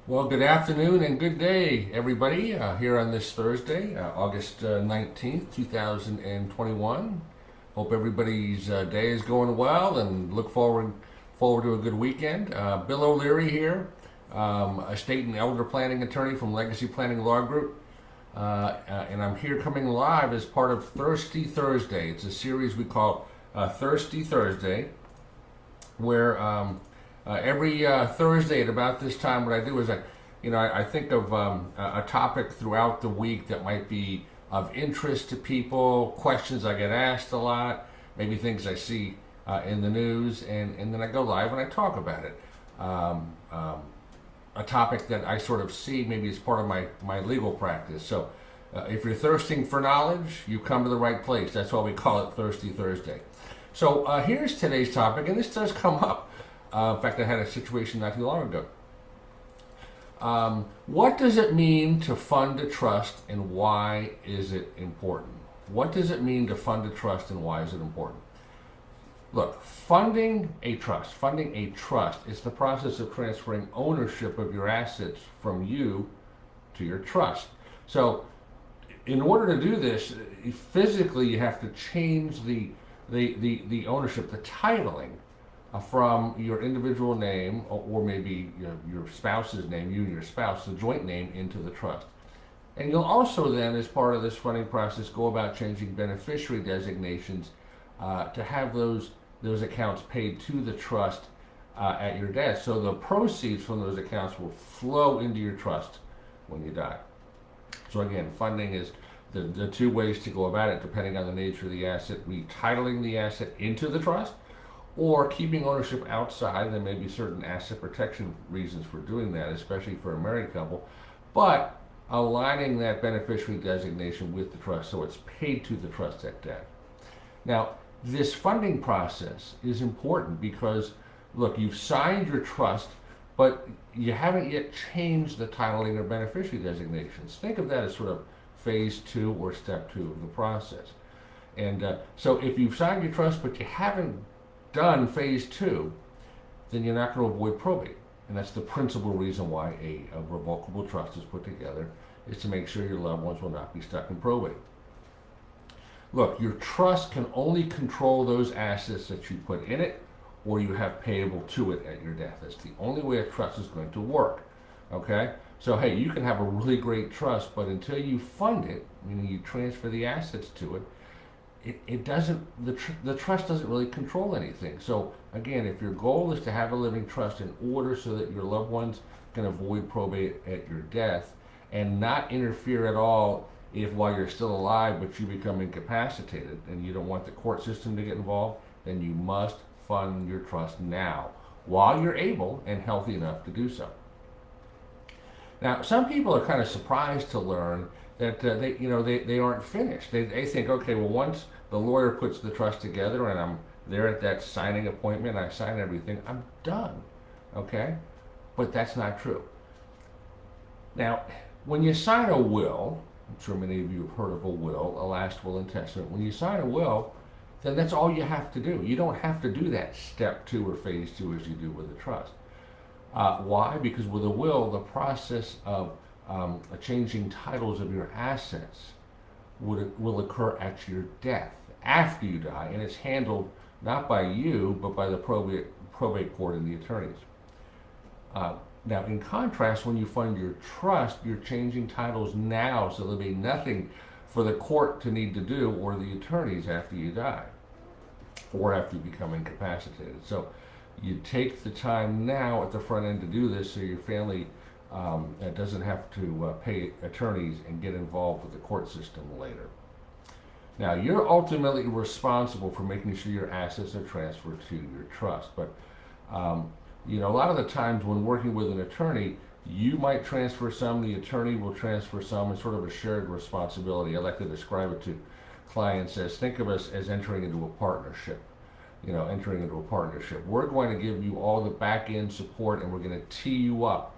Well, good afternoon and good day, everybody, here on this Thursday, August 19th, 2021. Hope everybody's day is going well and look forward to a good weekend. Bill O'Leary here, estate and elder planning attorney from Legacy Planning Law Group. And I'm here coming live as part of Thirsty Thursday. It's a series we call Thirsty Thursday, where every Thursday at about this time, what I do is I think of a topic throughout the week that might be of interest to people, questions I get asked a lot, maybe things I see in the news, and then I go live and I talk about it. A topic that I sort of see maybe as part of my legal practice. So if you're thirsting for knowledge, you come to the right place. That's why we call it Thirsty Thursday. So here's today's topic, and this does come up. In fact, I had a situation not too long ago. What does it mean to fund a trust, and why is it important? What does it mean to fund a trust, and why is it important? Look, funding a trust is the process of transferring ownership of your assets from you to your trust. So, in order to do this, physically you have to change the ownership, the titling from your individual name, or maybe your spouse's name, you and your spouse, the joint name, into the trust. And you'll also then, as part of this funding process, go about changing beneficiary designations to have those accounts paid to the trust at your death. So the proceeds from those accounts will flow into your trust when you die. So again, funding is the two ways to go about it, depending on the nature of the asset: retitling the asset into the trust, or keeping ownership outside. There may be certain asset protection reasons for doing that, especially for a married couple, but aligning that beneficiary designation with the trust so it's paid to the trust at death. Now, this funding process is important because, look, you've signed your trust, but you haven't yet changed the titling or beneficiary designations. Think of that as sort of phase 2 or step 2 of the process. And so if you've signed your trust, but you haven't done phase 2, then you're not going to avoid probate. And that's the principal reason why a revocable trust is put together, is to make sure your loved ones will not be stuck in probate. Look, your trust can only control those assets that you put in it or you have payable to it at your death. That's the only way a trust is going to work. Okay? So, hey, you can have a really great trust, but until you fund it, meaning you transfer the assets to it, it doesn't, the trust doesn't really control anything. So again, if your goal is to have a living trust in order so that your loved ones can avoid probate at your death and not interfere at all if while you're still alive but you become incapacitated and you don't want the court system to get involved, then you must fund your trust now while you're able and healthy enough to do so. Now, some people are kind of surprised to learn that they aren't finished. They think, okay, well, once the lawyer puts the trust together and I'm there at that signing appointment, I sign everything, I'm done. Okay? But that's not true. Now, when you sign a will, I'm sure many of you have heard of a will, a last will and testament. When you sign a will, then that's all you have to do. You don't have to do that step 2 or phase 2 as you do with a trust. Why? Because with a will, the process of changing titles of your assets will occur at your death, after you die, and it's handled not by you, but by the probate court and the attorneys. Now, in contrast, when you fund your trust, you're changing titles now, so there'll be nothing for the court to need to do or the attorneys after you die or after you become incapacitated. So you take the time now at the front end to do this so your family doesn't have to pay attorneys and get involved with the court system later. Now, you're ultimately responsible for making sure your assets are transferred to your trust. But, a lot of the times when working with an attorney, you might transfer some, the attorney will transfer some. It's sort of a shared responsibility. I like to describe it to clients as, think of us as entering into a partnership. We're going to give you all the back end support, and we're going to tee you up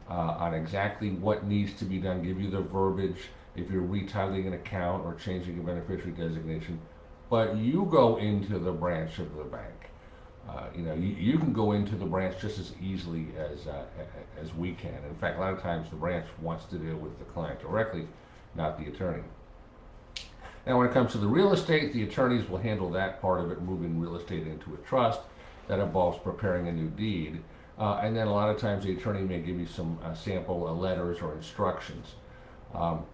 on exactly what needs to be done, give you the verbiage if you're retitling an account or changing a beneficiary designation. But you go into the branch of the bank You can go into the branch just as easily as we can. In fact, a lot of times the branch wants to deal with the client directly, not the attorney. Now, when it comes to the real estate, the attorneys will handle that part of it, moving real estate into a trust. That involves preparing a new deed. And then a lot of times the attorney may give you some sample letters or instructions.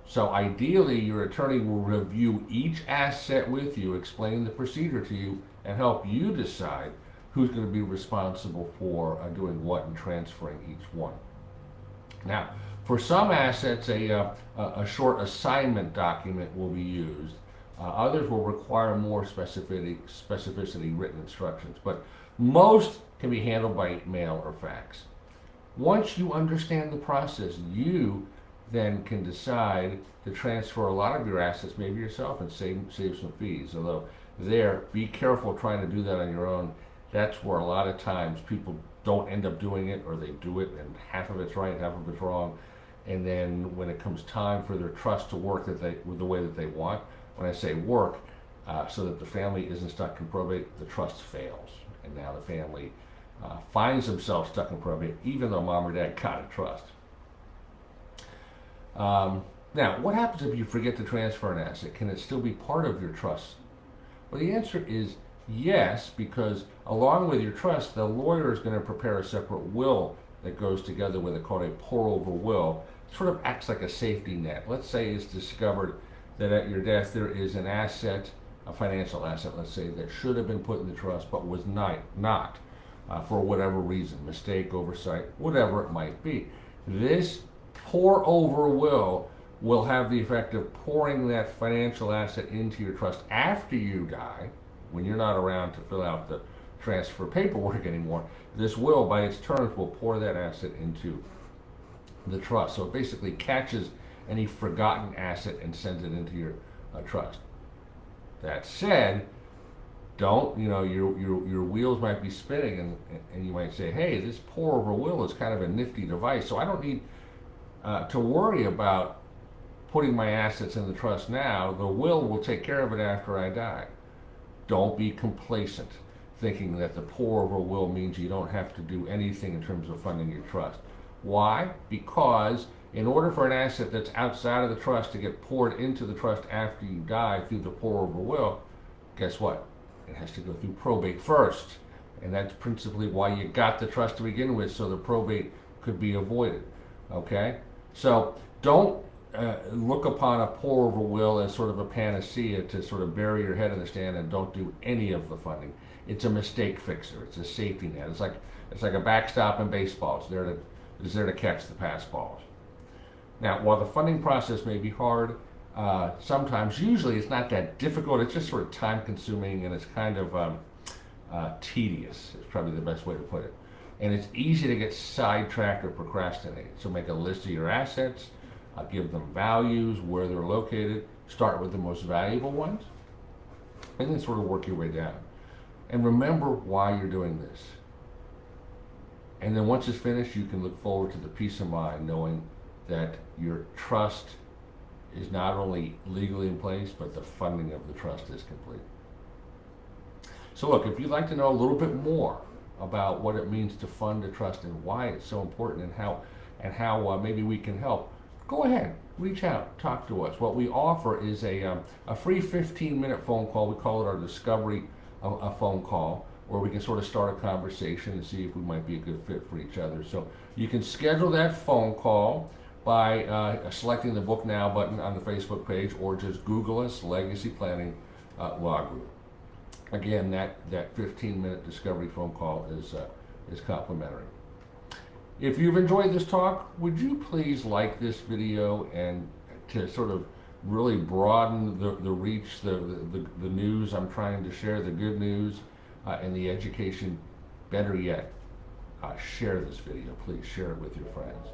So ideally, your attorney will review each asset with you, explain the procedure to you, and help you decide who's going to be responsible for doing what and transferring each one. Now, for some assets, a short assignment document will be used. Others will require more specificity written instructions, but most can be handled by mail or fax. Once you understand the process, you then can decide to transfer a lot of your assets, maybe yourself, and save some fees. Although be careful trying to do that on your own. That's where a lot of times people don't end up doing it, or they do it and half of it's right, half of it's wrong. And then when it comes time for their trust to work the way that they want, when I say work, so that the family isn't stuck in probate, the trust fails. And now the family finds themselves stuck in probate, even though mom or dad got a trust. Now, what happens if you forget to transfer an asset? Can it still be part of your trust? Well, the answer is yes, because along with your trust, the lawyer is going to prepare a separate will that goes together with it called a pour-over will. It sort of acts like a safety net. Let's say it's discovered that at your death there is an asset, a financial asset, let's say, that should have been put in the trust but was not for whatever reason, mistake, oversight, whatever it might be. This pour-over will have the effect of pouring that financial asset into your trust after you die, when you're not around to fill out the transfer paperwork anymore. This will, by its terms, will pour that asset into the trust. So it basically catches any forgotten asset and sends it into your trust. That said, your wheels might be spinning, and you might say, hey, this pour-over will is kind of a nifty device, so I don't need to worry about putting my assets in the trust now. The will take care of it after I die. Don't be complacent, thinking that the pour-over will means you don't have to do anything in terms of funding your trust. Why? Because in order for an asset that's outside of the trust to get poured into the trust after you die through the pour-over will, guess what? It has to go through probate first. And that's principally why you got the trust to begin with, so the probate could be avoided. Okay? So don't look upon a pour-over will as sort of a panacea to sort of bury your head in the sand and don't do any of the funding. It's a mistake fixer. It's a safety net. It's like a backstop in baseball. It's there to catch the pass balls. Now, while the funding process may be hard, usually it's not that difficult. It's just sort of time-consuming, and it's kind of tedious. It's probably the best way to put it. And it's easy to get sidetracked or procrastinate. So make a list of your assets. Give them values, where they're located. Start with the most valuable ones, and then sort of work your way down. And remember why you're doing this. And then once it's finished, you can look forward to the peace of mind knowing that your trust is not only legally in place, but the funding of the trust is complete. So look, if you'd like to know a little bit more about what it means to fund a trust and why it's so important and how maybe we can help, go ahead, reach out, talk to us. What we offer is a free 15-minute phone call. We call it our discovery a phone call, where we can sort of start a conversation and see if we might be a good fit for each other. So you can schedule that phone call by selecting the Book Now button on the Facebook page, or just Google us, Legacy Planning Law Group. Again, that 15-minute discovery phone call is complimentary. If you've enjoyed this talk, would you please like this video, and to sort of really broaden the reach, the news I'm trying to share, the good news, and the education. Better yet, share this video. Please share it with your friends.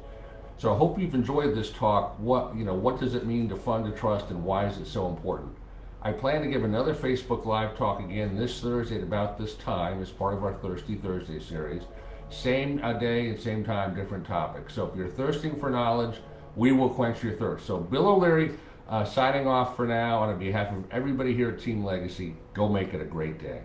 So I hope you've enjoyed this talk. What does it mean to fund a trust, and why is it so important? I plan to give another Facebook Live talk again this Thursday at about this time as part of our Thirsty Thursday series. Same day and same time, different topic. So if you're thirsting for knowledge, we will quench your thirst. So Bill O'Leary signing off for now on behalf of everybody here at Team Legacy. Go make it a great day.